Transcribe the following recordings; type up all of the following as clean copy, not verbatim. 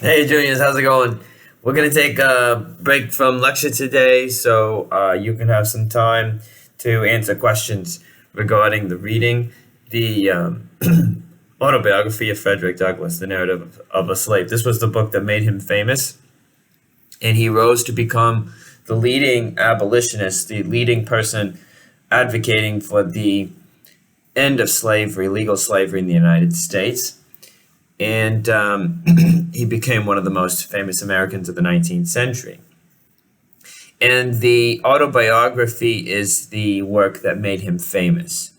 Hey, Juniors, how's it going? We're going to take a break from lecture today so you can have some time to answer questions regarding the reading the autobiography of Frederick Douglass, The Narrative of a Slave. This was the book that made him famous, and he rose to become the leading abolitionist, the leading person advocating for the end of slavery, legal slavery in the United States. And he became one of the most famous Americans of the 19th century. And the autobiography is the work that made him famous.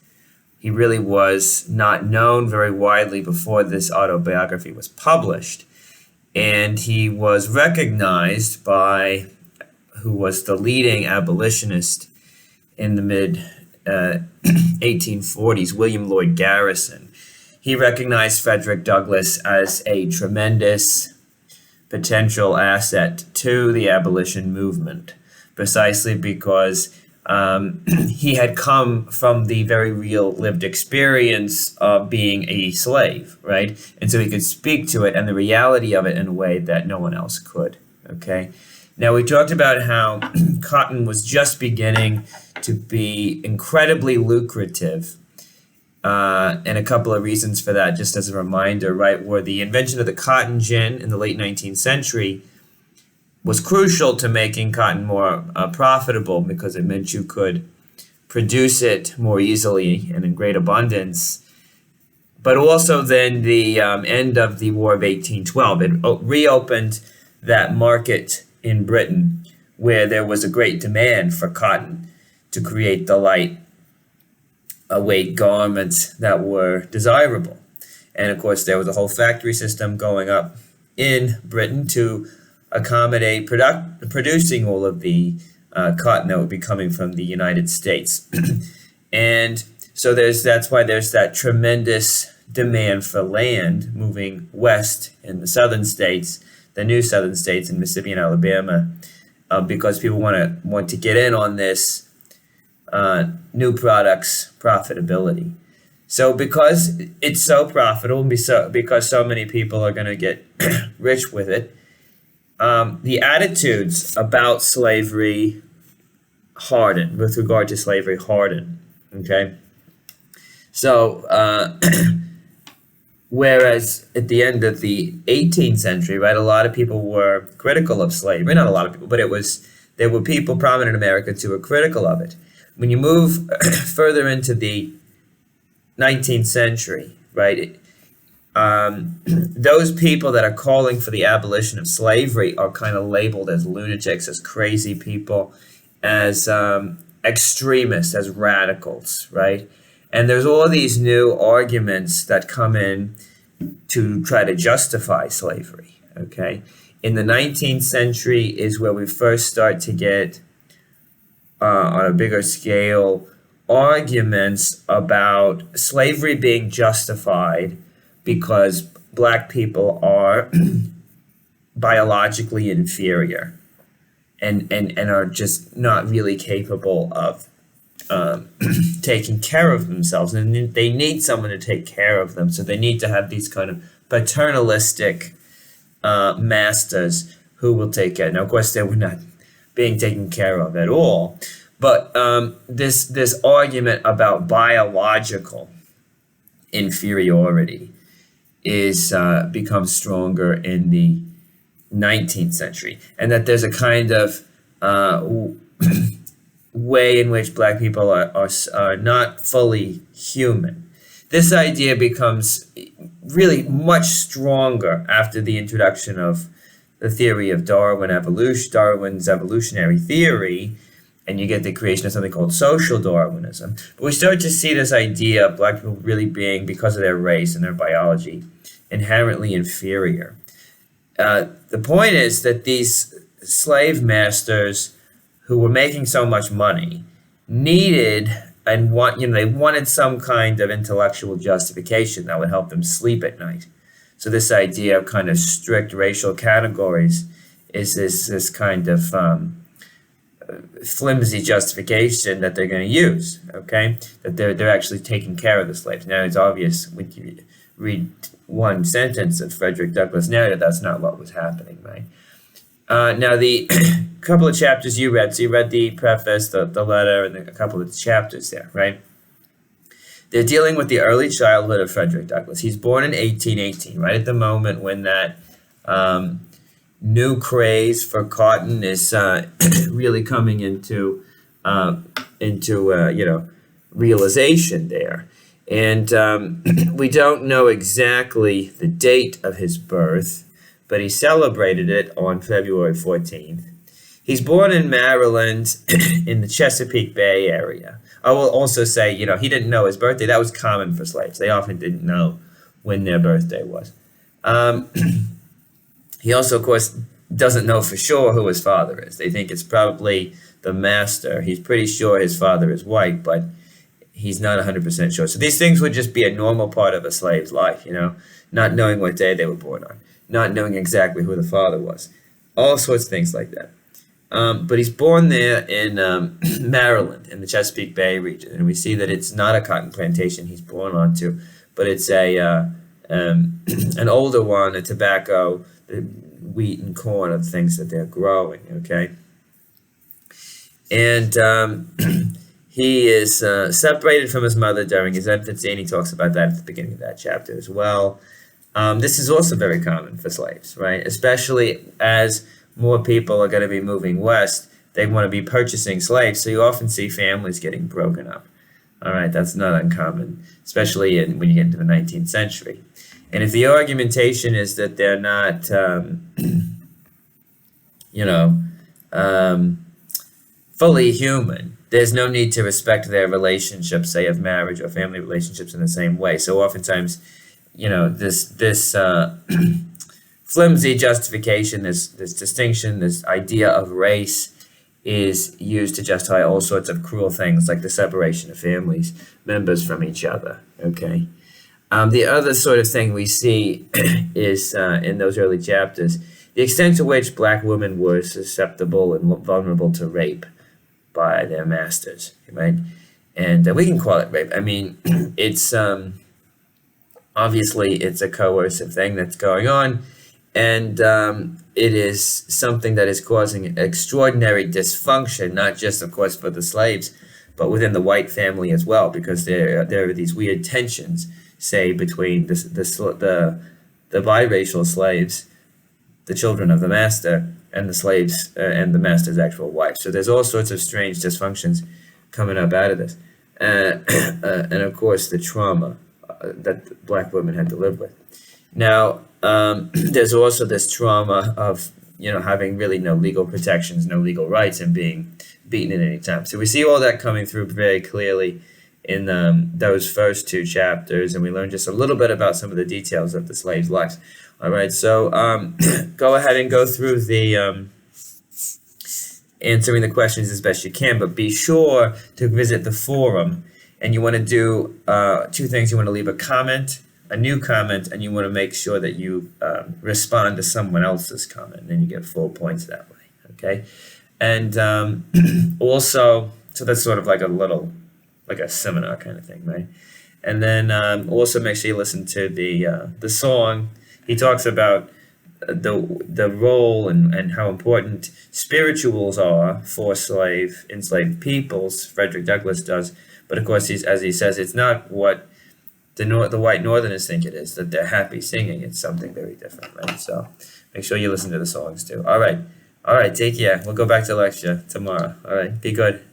He really was not known very widely before this autobiography was published. And he was recognized by who was the leading abolitionist in the mid 1840s, William Lloyd Garrison. He recognized Frederick Douglass as a tremendous potential asset to the abolition movement, precisely because he had come from the very real lived experience of being a slave, right? And so he could speak to it and the reality of it in a way that no one else could, okay? Now, we talked about how cotton was just beginning to be incredibly lucrative. And a couple of reasons for that, just as a reminder, right, were the invention of the cotton gin in the late 19th century was crucial to making cotton more profitable because it meant you could produce it more easily and in great abundance. But also then the end of the War of 1812, it reopened that market in Britain where there was a great demand for cotton to create the light weight garments that were desirable. And of course, there was a whole factory system going up in Britain to accommodate producing all of the cotton that would be coming from the United States. And so that's why there's that tremendous demand for land moving west in the southern states, the new southern states in Mississippi and Alabama, because people want to get in on this new products profitability. So because it's so profitable, because so many people are going to get rich with it, the attitudes about slavery harden, with regard to slavery harden, okay? So whereas at the end of the 18th century, right, a lot of people were critical of slavery, not a lot of people, but there were people prominent in America who were critical of it. When you move further into the 19th century, right, those people that are calling for the abolition of slavery are kind of labeled as lunatics, as crazy people, as extremists, as radicals, right? And there's all these new arguments that come in to try to justify slavery, okay? In the 19th century is where we first start to get on a bigger scale, arguments about slavery being justified because black people are biologically inferior and are just not really capable of taking care of themselves. And they need someone to take care of them. So they need to have these kind of paternalistic masters who will take care. Now, of course, they were not being taken care of at all. But this argument about biological inferiority is becomes stronger in the 19th century, and that there's a kind of way in which black people are not fully human. This idea becomes really much stronger after the introduction of the theory of Darwin's evolutionary theory, and you get the creation of something called social Darwinism. But we start to see this idea of black people really being, because of their race and their biology, inherently inferior. The point is that these slave masters who were making so much money needed and they wanted some kind of intellectual justification that would help them sleep at night. So this idea of kind of strict racial categories is this kind of flimsy justification that they're going to use, okay? That they're actually taking care of the slaves. Now, it's obvious when you read one sentence of Frederick Douglass' narrative. That's not what was happening, right? Now, the couple of chapters you read, so you read the preface, the letter, and a couple of chapters there, right? They're dealing with the early childhood of Frederick Douglass. He's born in 1818, right at the moment when that new craze for cotton is really coming into realization there. And we don't know exactly the date of his birth, but he celebrated it on February 14th. He's born in Maryland in the Chesapeake Bay area. I will also say, he didn't know his birthday. That was common for slaves. They often didn't know when their birthday was. He also, of course, doesn't know for sure who his father is. They think it's probably the master. He's pretty sure his father is white, but he's not 100% sure. So these things would just be a normal part of a slave's life, not knowing what day they were born on, not knowing exactly who the father was, all sorts of things like that. But he's born there in Maryland, in the Chesapeake Bay region, and we see that it's not a cotton plantation he's born onto, but it's an older one, a tobacco, wheat and corn are the things that they're growing, okay? And he is separated from his mother during his infancy, and he talks about that at the beginning of that chapter as well. This is also very common for slaves, right? Especially as more people are going to be moving west, they want to be purchasing slaves, so you often see families getting broken up. All right, that's not uncommon, especially when you get into the 19th century. And if the argumentation is that they're not, fully human, there's no need to respect their relationships, say of marriage or family relationships, in the same way. So oftentimes, this flimsy justification, this distinction, this idea of race is used to justify all sorts of cruel things like the separation of families members from each other, okay? The other sort of thing we see is in those early chapters, the extent to which black women were susceptible and vulnerable to rape by their masters, right? And we can call it rape. I mean, it's obviously it's a coercive thing that's going on, and it is something that is causing extraordinary dysfunction, not just, of course, for the slaves, but within the white family as well, because there are these weird tensions, say, between the biracial slaves, the children of the master, and the slaves and the master's actual wife. So there's all sorts of strange dysfunctions coming up out of this. And of course, the trauma that black women had to live with. Now, there's also this trauma of, having really no legal protections, no legal rights, and being beaten at any time. So we see all that coming through very clearly in those first two chapters, and we learn just a little bit about some of the details of the slaves' lives. All right, so go ahead and go through the answering the questions as best you can, but be sure to visit the forum, and you want to do two things. You want to leave a comment, a new comment, and you want to make sure that you respond to someone else's comment, and then you get full points that way, okay? And also, so that's sort of like a seminar kind of thing, right? And then also make sure you listen to the song. He talks about the role and how important spirituals are for enslaved peoples. Frederick Douglass does, but of course, as he says, it's not what the white Northerners think it is, that they're happy singing. It's something very different, right? So make sure you listen to the songs too. All right, take care. We'll go back to lecture tomorrow. All right, be good.